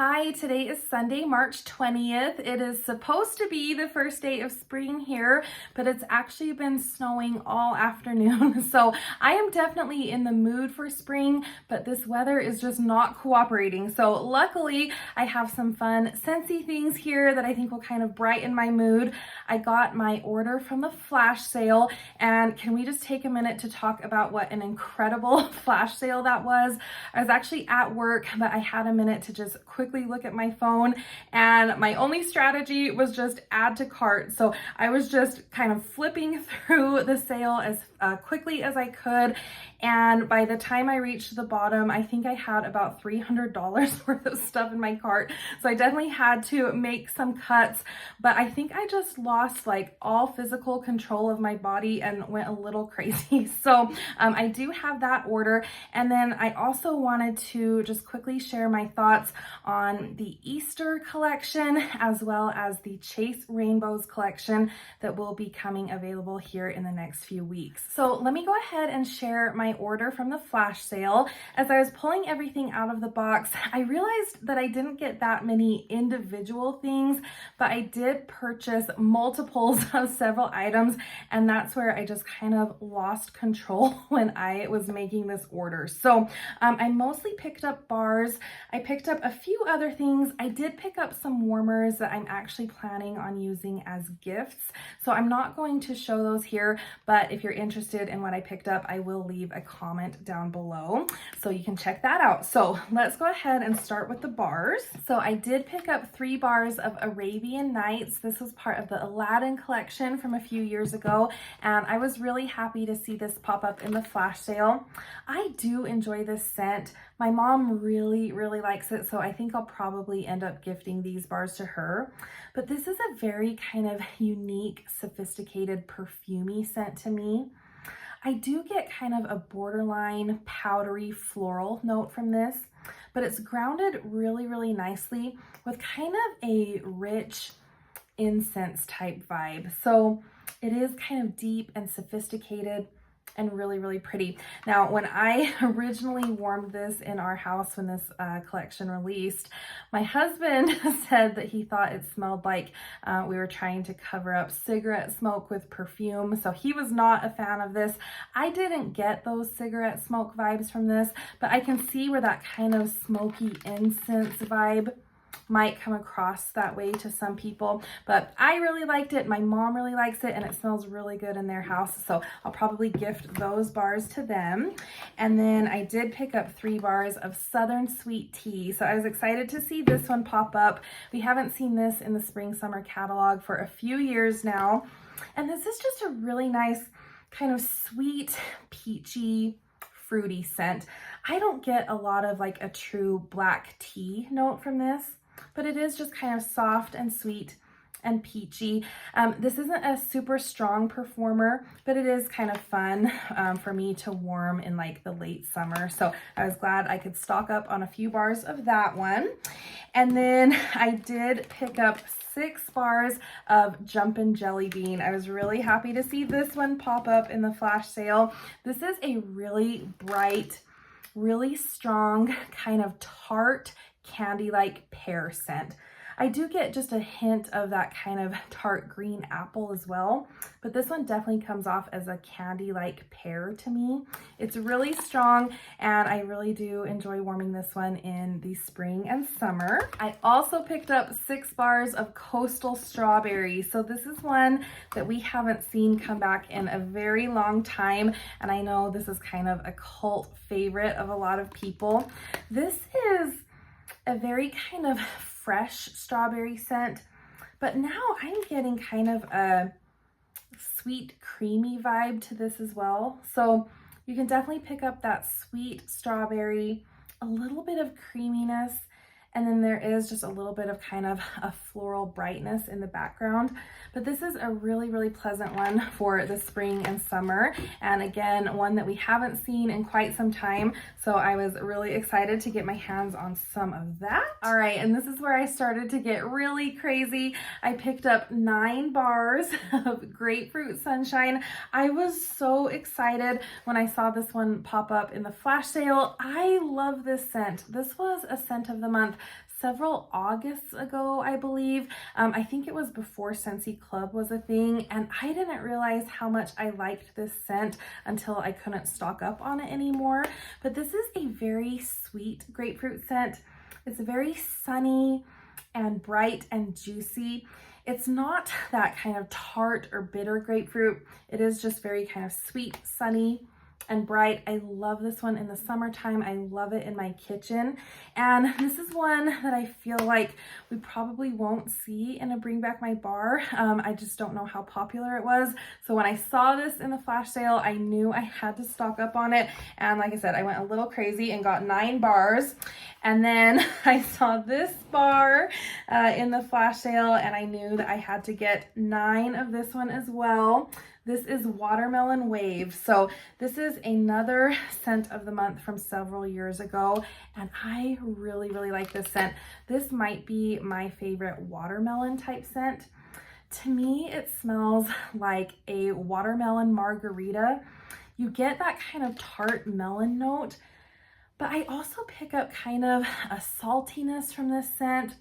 Hi, today is Sunday, March 20th. It is supposed to be the first day of spring here, but it's actually been snowing all afternoon. So I am definitely in the mood for spring, but this weather is just not cooperating. So luckily I have some fun Scentsy things here that I think will kind of brighten my mood. I got my order from the flash sale, and can we just take a minute to talk about what an incredible flash sale that was? I was actually at work, but I had a minute to just quickly look at my phone, and my only strategy was just add to cart. So I was just kind of flipping through the sale as quickly as I could, and by the time I reached the bottom, I think I had about $300 worth of stuff in my cart. So I definitely had to make some cuts, but I think I just lost like all physical control of my body and went a little crazy. So I do have that order, and then I also wanted to just quickly share my thoughts on the Easter collection as well as the Chase Rainbows collection that will be coming available here in the next few weeks. So let me go ahead and share my order from the flash sale. As I was pulling everything out of the box, I realized that I didn't get that many individual things, but I did purchase multiples of several items, and that's where I just kind of lost control when I was making this order. So I mostly picked up bars. I picked up a few other things. I did pick up some warmers that I'm actually planning on using as gifts. So I'm not going to show those here, but if you're interested in what I picked up, I will leave a comment down below so you can check that out. So let's go ahead and start with the bars. So I did pick up 3 bars of Arabian Nights. This was part of the Aladdin collection from a few years ago, and I was really happy to see this pop up in the flash sale. I do enjoy this scent. My mom really likes it, so I think I'll probably end up gifting these bars to her. But this is a very kind of unique, sophisticated, perfumey scent to me. I do get kind of a borderline powdery floral note from this, but it's grounded really nicely with kind of a rich incense type vibe. So it is kind of deep and sophisticated and really pretty. Now, when I originally warmed this in our house when this collection released, my husband said that he thought it smelled like we were trying to cover up cigarette smoke with perfume. So he was not a fan of this. I didn't get those cigarette smoke vibes from this, but I can see where that kind of smoky incense vibe might come across that way to some people, but I really liked it. My mom really likes it, and it smells really good in their house, so I'll probably gift those bars to them. And then I did pick up 3 bars of Southern Sweet Tea, so I was excited to see this one pop up. We haven't seen this in the spring summer catalog for a few years now, and this is just a really nice kind of sweet, peachy, fruity scent. I don't get a lot of like a true black tea note from this, but it is just kind of soft and sweet and peachy. This isn't a super strong performer, but it is kind of fun for me to warm in like the late summer. So I was glad I could stock up on a few bars of that one. And then I did pick up 6 bars of JUMPIN Jelly Bean. I was really happy to see this one pop up in the flash sale. This is a really bright, really strong, kind of tart, candy-like pear scent. I do get just a hint of that kind of tart green apple as well, but this one definitely comes off as a candy-like pear to me. It's really strong, and I really do enjoy warming this one in the spring and summer. I also picked up 6 bars of Coastal Strawberry. So this is one that we haven't seen come back in a very long time, and I know this is kind of a cult favorite of a lot of people. This is a very kind of fresh strawberry scent, but now I'm getting kind of a sweet creamy vibe to this as well. So you can definitely pick up that sweet strawberry, a little bit of creaminess, and then there is just a little bit of kind of a floral brightness in the background. But this is a really pleasant one for the spring and summer, and again, one that we haven't seen in quite some time, so I was really excited to get my hands on some of that. All right, and this is where I started to get really crazy. I picked up 9 bars of Grapefruit Sunshine. I was so excited when I saw this one pop up in the flash sale. I love this scent. This was a scent of the month several Augusts ago, I believe. I think it was before Scentsy Club was a thing, and I didn't realize how much I liked this scent until I couldn't stock up on it anymore. But this is a very sweet grapefruit scent. It's very sunny and bright and juicy. It's not that kind of tart or bitter grapefruit. It is just very kind of sweet, sunny, and bright. I love this one in the summertime. I love it in my kitchen. And this is one that I feel like we probably won't see in a Bring Back My Bar. I just don't know how popular it was. So when I saw this in the flash sale, I knew I had to stock up on it. And like I said, I went a little crazy and got 9 bars. And then I saw this bar in the flash sale, and I knew that I had to get 9 of this one as well. This is Watermelon Wave. So this is another scent of the month from several years ago, and I really, really like this scent. This might be my favorite watermelon type scent. To me, it smells like a watermelon margarita. You get that kind of tart melon note, but I also pick up kind of a saltiness from this scent,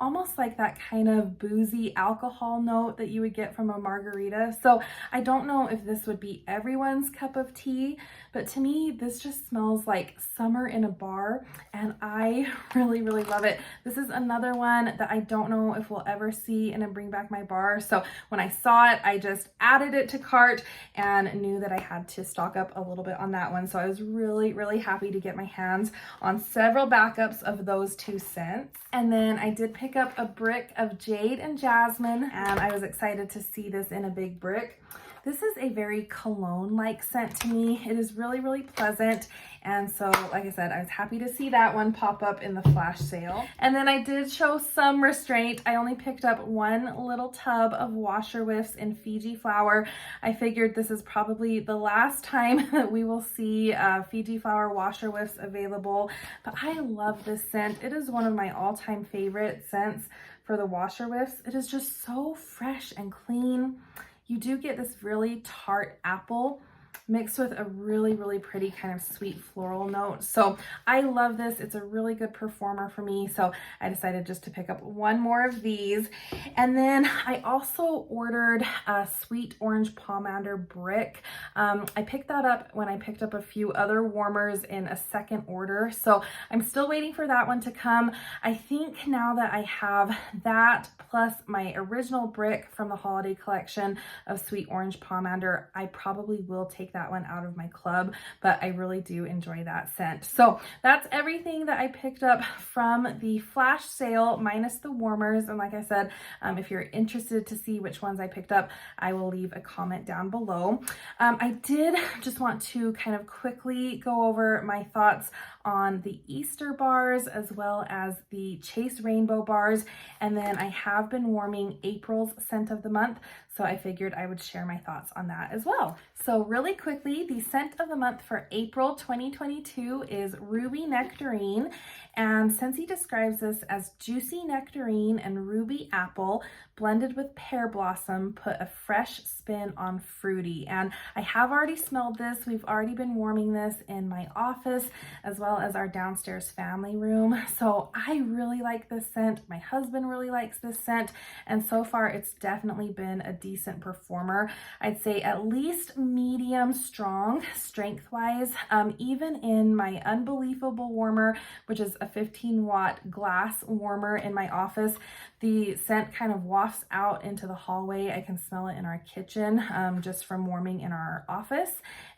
almost like that kind of boozy alcohol note that you would get from a margarita. So I don't know if this would be everyone's cup of tea, but to me, this just smells like summer in a bar, and I really, really love it. This is another one that I don't know if we'll ever see in a Bring Back My Bar. So when I saw it, I just added it to cart and knew that I had to stock up a little bit on that one. So I was really, really happy to get my hands on several backups of those 2 scents. And then I did pick up a brick of Jade and Jasmine, and I was excited to see this in a big brick. This is a very cologne-like scent to me. It is really, really pleasant. And so, like I said, I was happy to see that one pop up in the flash sale. And then I did show some restraint. I only picked up 1 little tub of washer whiffs in Fiji flower. I figured this is probably the last time that we will see Fiji flower washer whiffs available. But I love this scent. It is one of my all-time favorite scents for the washer whiffs. It is just so fresh and clean. You do get this really tart apple mixed with a really, really pretty kind of sweet floral note. So I love this. It's a really good performer for me. So I decided just to pick up 1 more of these. And then I also ordered a sweet orange pomander brick. I picked that up when I picked up a few other warmers in a second order. So I'm still waiting for that one to come. I think now that I have that plus my original brick from the holiday collection of sweet orange pomander, I probably will take that one out of my club, but I really do enjoy that scent. So that's everything that I picked up from the flash sale minus the warmers. And like I said, if you're interested to see which ones I picked up, I will leave a comment down below. I did just want to kind of quickly go over my thoughts on the Easter bars as well as the Chase Rainbow bars. And then I have been warming April's scent of the month, so I figured I would share my thoughts on that as well. So really quickly, the scent of the month for April 2022 is Ruby Nectarine, and Scentsy describes this as juicy nectarine and ruby apple blended with pear blossom, put a fresh spin on fruity. And I have already smelled this. We've already been warming this in my office as well as our downstairs family room. So I really like this scent. My husband really likes this scent. And so far it's definitely been a decent performer. I'd say at least medium strong strength-wise. Even in my Unbelievable warmer, which is a 15-watt glass warmer in my office, the scent kind of wafts out into the hallway. I can smell it in our kitchen just from warming in our office.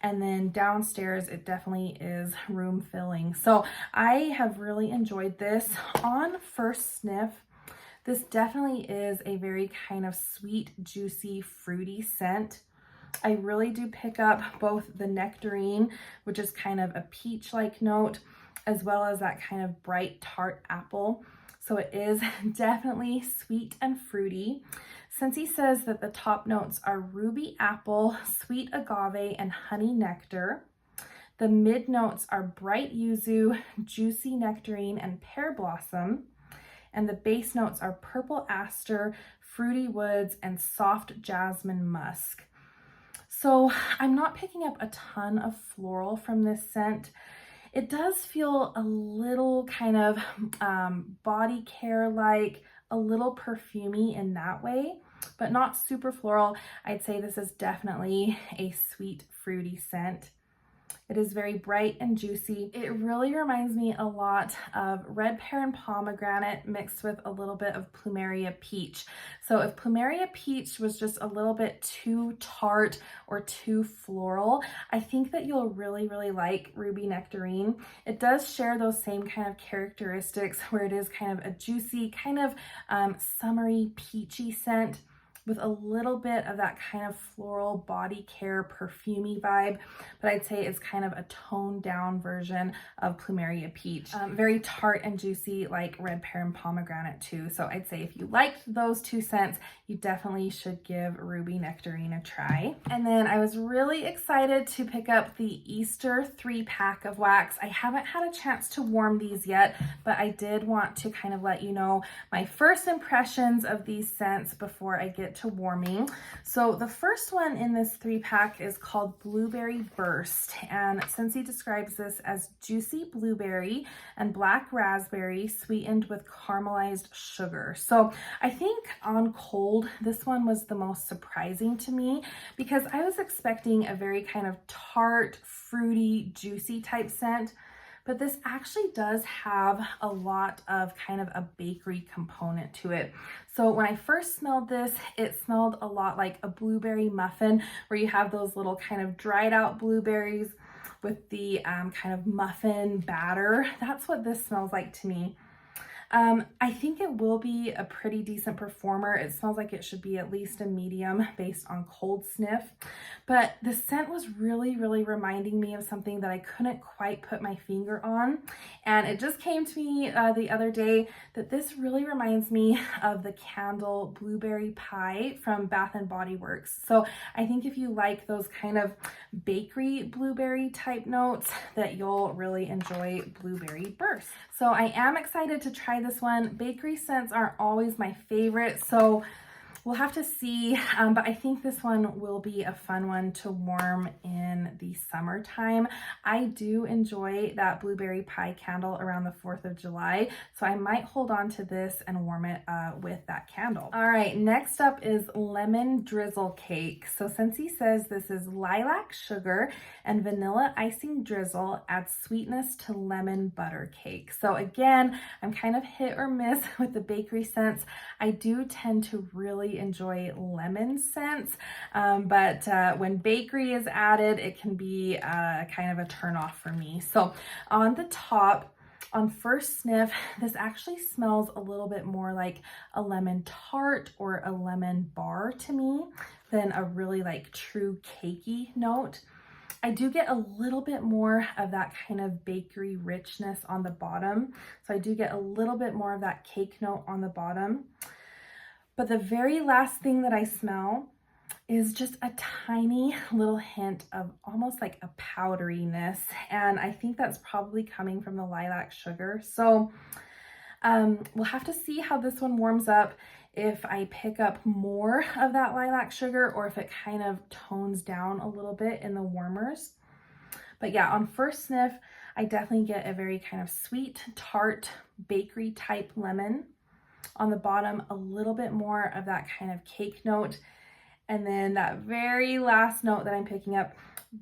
And then downstairs, it definitely is room filling. So I have really enjoyed this. On first sniff, this definitely is a very kind of sweet, juicy, fruity scent. I really do pick up both the nectarine, which is kind of a peach-like note, as well as that kind of bright tart apple. So it is definitely sweet and fruity. Scentsy says that the top notes are ruby apple, sweet agave, and honey nectar. The mid notes are bright yuzu, juicy nectarine, and pear blossom. And the base notes are purple aster, fruity woods, and soft jasmine musk. So I'm not picking up a ton of floral from this scent. It does feel a little kind of body care like, a little perfumey in that way, but not super floral. I'd say this is definitely a sweet, fruity scent. It is very bright and juicy. It really reminds me a lot of red pear and pomegranate mixed with a little bit of plumeria peach. So if plumeria peach was just a little bit too tart or too floral, I think that you'll really, really like Ruby Nectarine. It does share those same kind of characteristics where it is kind of a juicy, kind of summery, peachy scent, with a little bit of that kind of floral body care perfumey vibe, but I'd say it's kind of a toned down version of Plumeria Peach. Very tart and juicy like red pear and pomegranate too. So I'd say if you liked those two scents, you definitely should give Ruby Nectarine a try. And then I was really excited to pick up the Easter 3-pack of wax. I haven't had a chance to warm these yet, but I did want to kind of let you know my first impressions of these scents before I get to warming. So the first one in this 3-pack is called Blueberry Burst, and Scentsy describes this as juicy blueberry and black raspberry sweetened with caramelized sugar. So I think on cold, this one was the most surprising to me because I was expecting a very kind of tart, fruity, juicy type scent, but this actually does have a lot of kind of a bakery component to it. So when I first smelled this, it smelled a lot like a blueberry muffin where you have those little kind of dried out blueberries with the kind of muffin batter. That's what this smells like to me. I think it will be a pretty decent performer. It smells like it should be at least a medium based on cold sniff, but the scent was really, really reminding me of something that I couldn't quite put my finger on. And it just came to me the other day that this really reminds me of the candle Blueberry Pie from Bath and Body Works. So I think if you like those kind of bakery blueberry type notes, that you'll really enjoy Blueberry Burst. So I am excited to try this one. Bakery scents aren't always my favorite, so we'll have to see, but I think this one will be a fun one to warm in the summertime. I do enjoy that blueberry pie candle around the 4th of July, so I might hold on to this and warm it with that candle. All right, next up is Lemon Drizzle Cake. So Scentsy says this is lilac sugar and vanilla icing drizzle adds sweetness to lemon butter cake. So again, I'm kind of hit or miss with the bakery scents. I do tend to really enjoy lemon scents, but when bakery is added, it can be kind of a turn off for me. So on the top, on first sniff, this actually smells a little bit more like a lemon tart or a lemon bar to me than a really like true cakey note. I do get a little bit more of that kind of bakery richness on the bottom. So I do get a little bit more of that cake note on the bottom. But the very last thing that I smell is just a tiny little hint of almost like a powderiness. And I think that's probably coming from the lilac sugar. So we'll have to see how this one warms up, if I pick up more of that lilac sugar or if it kind of tones down a little bit in the warmers. But yeah, on first sniff, I definitely get a very kind of sweet, tart, bakery type lemon. On the bottom, a little bit more of that kind of cake note. And then that very last note that I'm picking up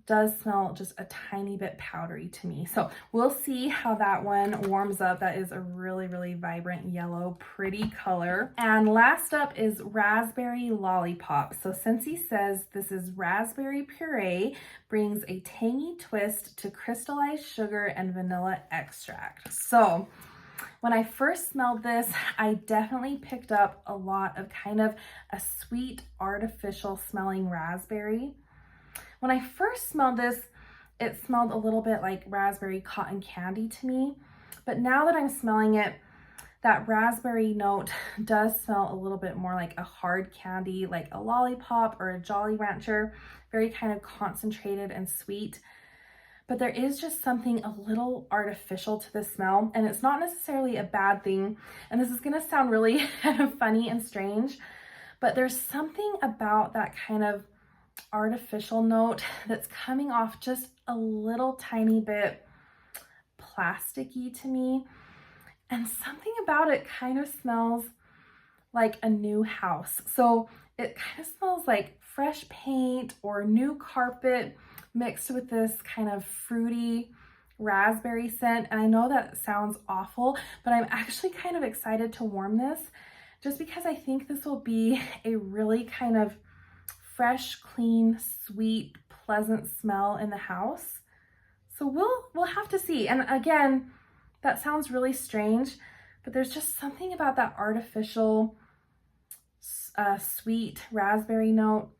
does smell just a tiny bit powdery to me. So we'll see how that one warms up. That is a really, really vibrant yellow, pretty color. And last up is Raspberry Lollipop. So Scentsy says this is raspberry puree, brings a tangy twist to crystallized sugar and vanilla extract. So when I first smelled this, I definitely picked up a lot of kind of a sweet, artificial smelling raspberry. When I first smelled this, it smelled a little bit like raspberry cotton candy to me. But now that I'm smelling it, that raspberry note does smell a little bit more like a hard candy, like a lollipop or a Jolly Rancher, very kind of concentrated and sweet. But there is just something a little artificial to the smell, and it's not necessarily a bad thing. And this is gonna sound really kind of funny and strange, but there's something about that kind of artificial note that's coming off just a little tiny bit plasticky to me. And something about it kind of smells like a new house. So it kind of smells like fresh paint or new carpet mixed with this kind of fruity raspberry scent. And I know that sounds awful, but I'm actually kind of excited to warm this just because I think this will be a really kind of fresh, clean, sweet, pleasant smell in the house. So we'll have to see. And again, that sounds really strange, but there's just something about that artificial sweet raspberry note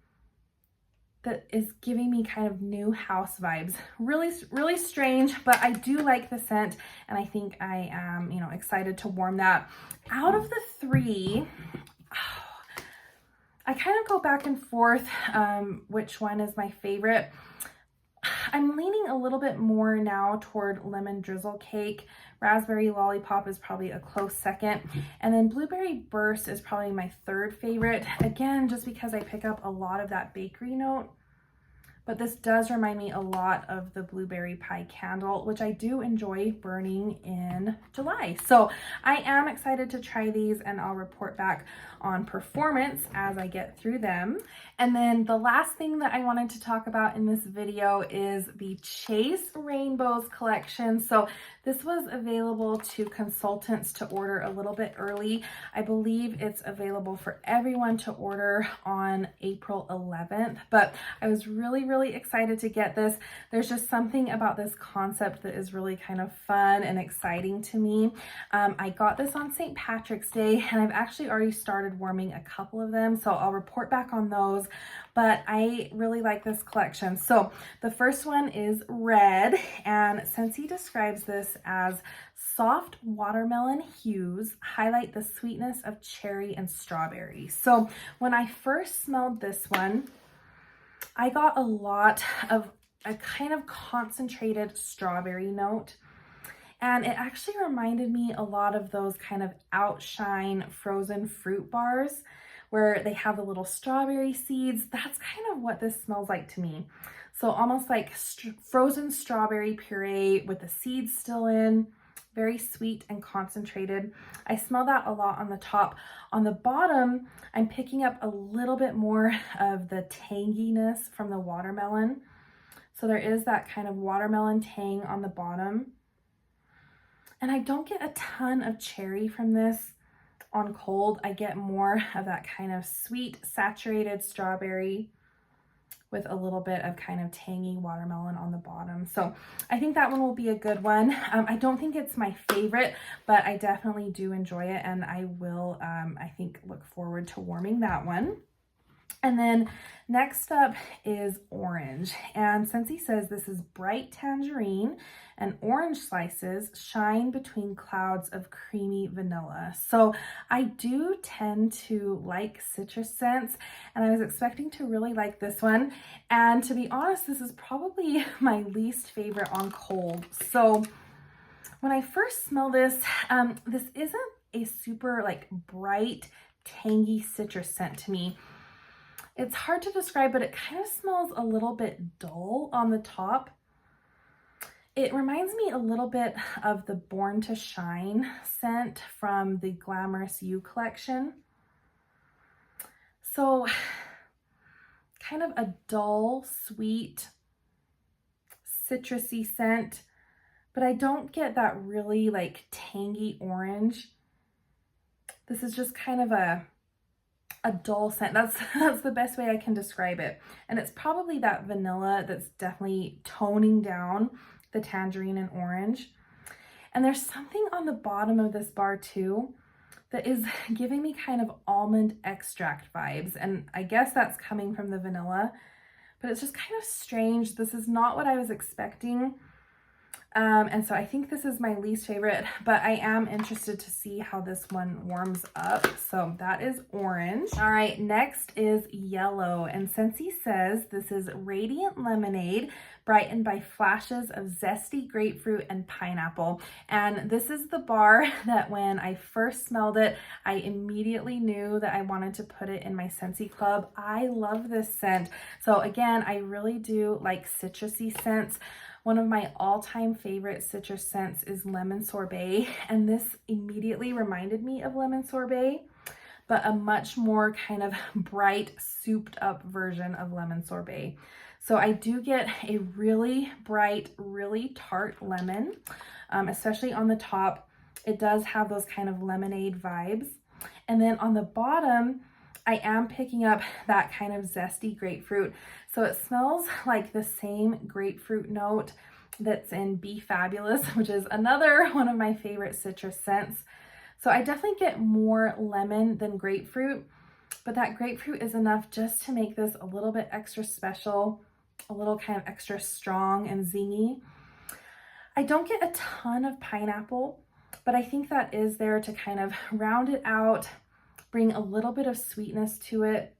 that is giving me kind of new house vibes. Really, really strange, but I do like the scent, and I think I am, you know, excited to warm that. Out of the three, I kind of go back and forth which one is my favorite. I'm leaning a little bit more now toward Lemon Drizzle Cake. Raspberry Lollipop is probably a close second. And then Blueberry Burst is probably my third favorite. Again, just because I pick up a lot of that bakery note. But this does remind me a lot of the Blueberry Pie Candle, which I do enjoy burning in July. So I am excited to try these, and I'll report back on performance as I get through them. And then the last thing that I wanted to talk about in this video is the Chase Rainbows collection. So this was available to consultants to order a little bit early. I believe it's available for everyone to order on April 11th, but I was really excited to get this. There's just something about this concept that is really kind of fun and exciting to me. I got this on St. Patrick's Day, and I've actually already started warming a couple of them, so I'll report back on those, but I really like this collection. So the first one is red, and Scentsy describes this as soft watermelon hues highlight the sweetness of cherry and strawberry. So when I first smelled this one, I got a lot of a kind of concentrated strawberry note. And it actually reminded me a lot of those kind of Outshine frozen fruit bars where they have the little strawberry seeds. That's kind of what this smells like to me. So almost like frozen strawberry puree with the seeds still in, very sweet and concentrated. I smell that a lot on the top. On the bottom, I'm picking up a little bit more of the tanginess from the watermelon. So there is that kind of watermelon tang on the bottom. And I don't get a ton of cherry from this on cold. I get more of that kind of sweet, saturated strawberry with a little bit of kind of tangy watermelon on the bottom. So I think that one will be a good one. I don't think it's my favorite, but I definitely do enjoy it, and I will, I think, look forward to warming that one. And then next up is orange, and Scentsy says this is bright tangerine and orange slices shine between clouds of creamy vanilla. So I do tend to like citrus scents, and I was expecting to really like this one. And to be honest, this is probably my least favorite on cold. So when I first smell this, this isn't a super like bright, tangy citrus scent to me. It's hard to describe, but it kind of smells a little bit dull on the top. It reminds me a little bit of the Born to Shine scent from the Glamorous You collection. So kind of a dull, sweet, citrusy scent, but I don't get that really like tangy orange. This is just kind of a dull scent. That's the best way I can describe it. And it's probably that vanilla that's definitely toning down the tangerine and orange. And there's something on the bottom of this bar too that is giving me kind of almond extract vibes. And I guess that's coming from the vanilla, but it's just kind of strange. This is not what I was expecting. And so I think this is my least favorite, but I am interested to see how this one warms up. So that is orange. All right, next is yellow. And Scentsy says this is Radiant Lemonade, brightened by flashes of zesty grapefruit and pineapple. And this is the bar that when I first smelled it, I immediately knew that I wanted to put it in my Scentsy club. I love this scent. So again, I really do like citrusy scents. One of my all-time favorite citrus scents is lemon sorbet, and this immediately reminded me of lemon sorbet, but a much more kind of bright, souped up version of lemon sorbet. So I do get a really bright, really tart lemon, especially on the top. It does have those kind of lemonade vibes. And then on the bottom, I am picking up that kind of zesty grapefruit. So it smells like the same grapefruit note that's in Be Fabulous, which is another one of my favorite citrus scents. So I definitely get more lemon than grapefruit, but that grapefruit is enough just to make this a little bit extra special, a little kind of extra strong and zingy. I don't get a ton of pineapple, but I think that is there to kind of round it out, bring a little bit of sweetness to it,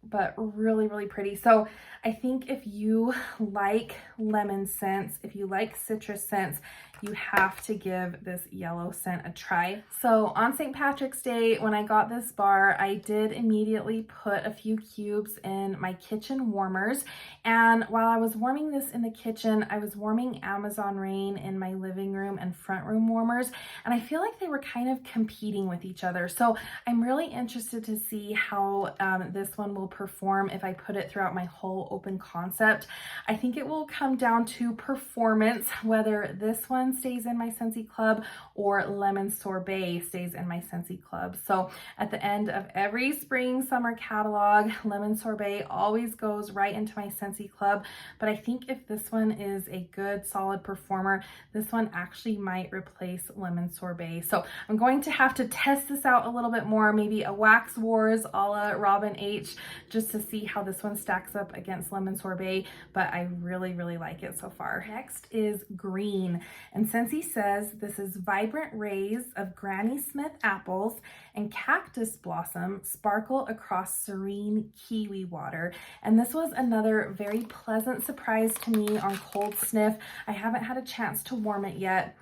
but really, really pretty. So I think if you like lemon scents, if you like citrus scents, you have to give this yellow scent a try. So on St. Patrick's Day, when I got this bar, I did immediately put a few cubes in my kitchen warmers. And while I was warming this in the kitchen, I was warming Amazon Rain in my living room and front room warmers. And I feel like they were kind of competing with each other. So I'm really interested to see how this one will perform if I put it throughout my whole open concept. I think it will come down to performance, whether this one stays in my Scentsy Club or Lemon Sorbet stays in my Scentsy Club. So at the end of every spring summer catalog, Lemon Sorbet always goes right into my Scentsy Club. But I think if this one is a good solid performer, this one actually might replace Lemon Sorbet. So I'm going to have to test this out a little bit more, maybe a Wax Wars a la Robin H, just to see how this one stacks up against Lemon Sorbet, but I really, really like it so far. Next is green, and Scentsy says this is vibrant rays of Granny Smith apples and cactus blossom sparkle across serene kiwi water. And this was another very pleasant surprise to me on cold sniff. I haven't had a chance to warm it yet,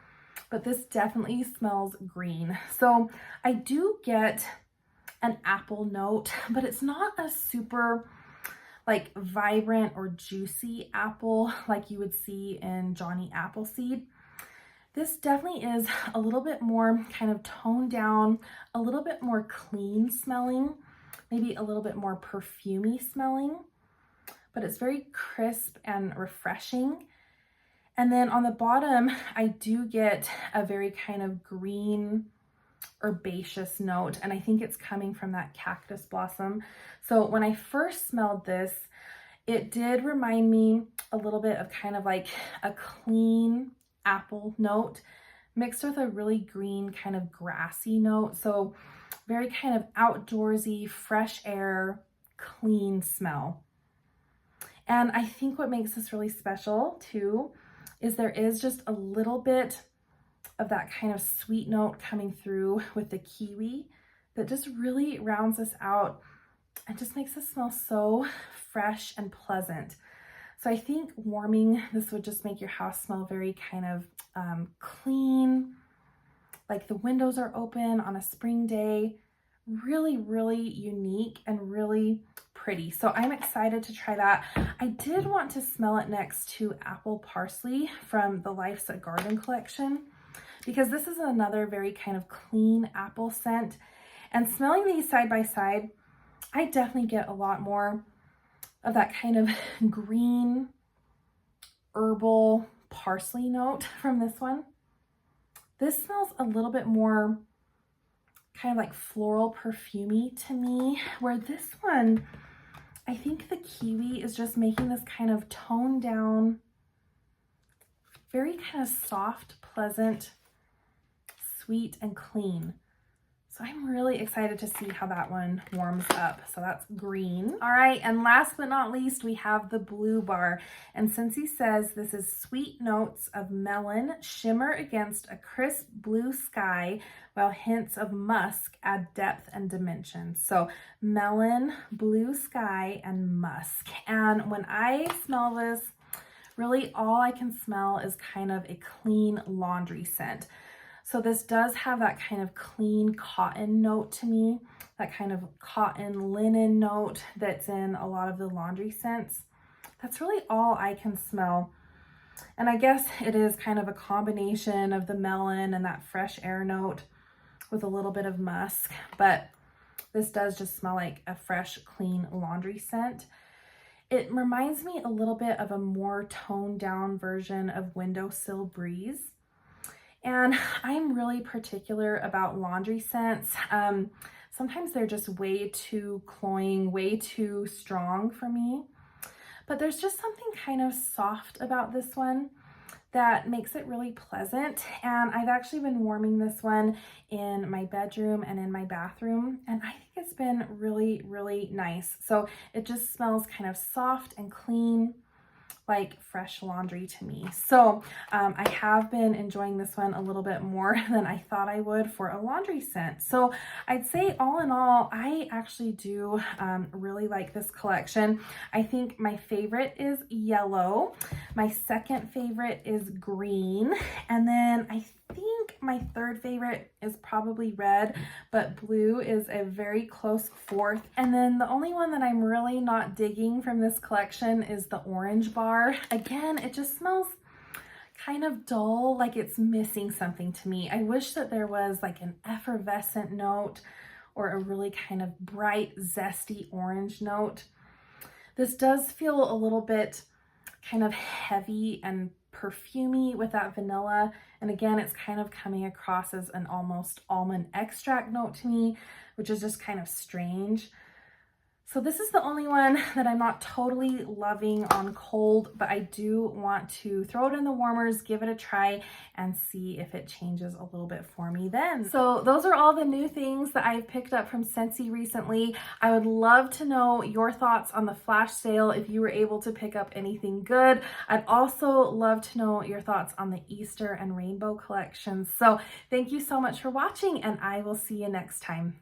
but this definitely smells green. So I do get an apple note, but it's not a super like vibrant or juicy apple like you would see in Johnny Appleseed. This definitely is a little bit more kind of toned down, a little bit more clean smelling, maybe a little bit more perfumey smelling, but it's very crisp and refreshing. And then on the bottom, I do get a very kind of green, herbaceous note, and I think it's coming from that cactus blossom. So when I first smelled this, it did remind me a little bit of kind of like a clean apple note mixed with a really green kind of grassy note. So very kind of outdoorsy, fresh air, clean smell. And I think what makes this really special too is there is just a little bit of that kind of sweet note coming through with the kiwi that just really rounds this out and just makes it smell so fresh and pleasant. So I think warming this would just make your house smell very kind of clean, like the windows are open on a spring day. Really, really unique and really pretty. So I'm excited to try that. I did want to smell it next to Apple Parsley from the Life's a Garden collection, because this is another very kind of clean apple scent. And smelling these side by side, I definitely get a lot more of that kind of green herbal parsley note from this one. This smells a little bit more kind of like floral perfumey to me, where this one, I think the kiwi is just making this kind of toned down, very kind of soft, pleasant, sweet and clean. So I'm really excited to see how that one warms up. So that's green. All right, and last but not least, we have the blue bar. And Scentsy says this is sweet notes of melon shimmer against a crisp blue sky, while hints of musk add depth and dimension. So melon, blue sky, and musk. And when I smell this, really all I can smell is kind of a clean laundry scent. So this does have that kind of clean cotton note to me, that kind of cotton linen note that's in a lot of the laundry scents. That's really all I can smell. And I guess it is kind of a combination of the melon and that fresh air note with a little bit of musk, but this does just smell like a fresh, clean laundry scent. It reminds me a little bit of a more toned down version of Windowsill Breeze. And I'm really particular about laundry scents. Sometimes they're just way too cloying, way too strong for me. But there's just something kind of soft about this one that makes it really pleasant. And I've actually been warming this one in my bedroom and in my bathroom, and I think it's been really, really nice. So it just smells kind of soft and clean, like fresh laundry to me. So I have been enjoying this one a little bit more than I thought I would for a laundry scent. So I'd say all in all, I actually do really like this collection. I think my favorite is yellow. My second favorite is green. And then I think my third favorite is probably red, but blue is a very close fourth. And then the only one that I'm really not digging from this collection is the orange bar. Again, it just smells kind of dull, like it's missing something to me. I wish that there was like an effervescent note or a really kind of bright, zesty orange note. This does feel a little bit kind of heavy and perfumey with that vanilla. And again, it's kind of coming across as an almost almond extract note to me, which is just kind of strange. So this is the only one that I'm not totally loving on cold, but I do want to throw it in the warmers, give it a try, and see if it changes a little bit for me then. So those are all the new things that I've picked up from Scentsy recently. I would love to know your thoughts on the flash sale, if you were able to pick up anything good. I'd also love to know your thoughts on the Easter and Rainbow collections. So thank you so much for watching, and I will see you next time.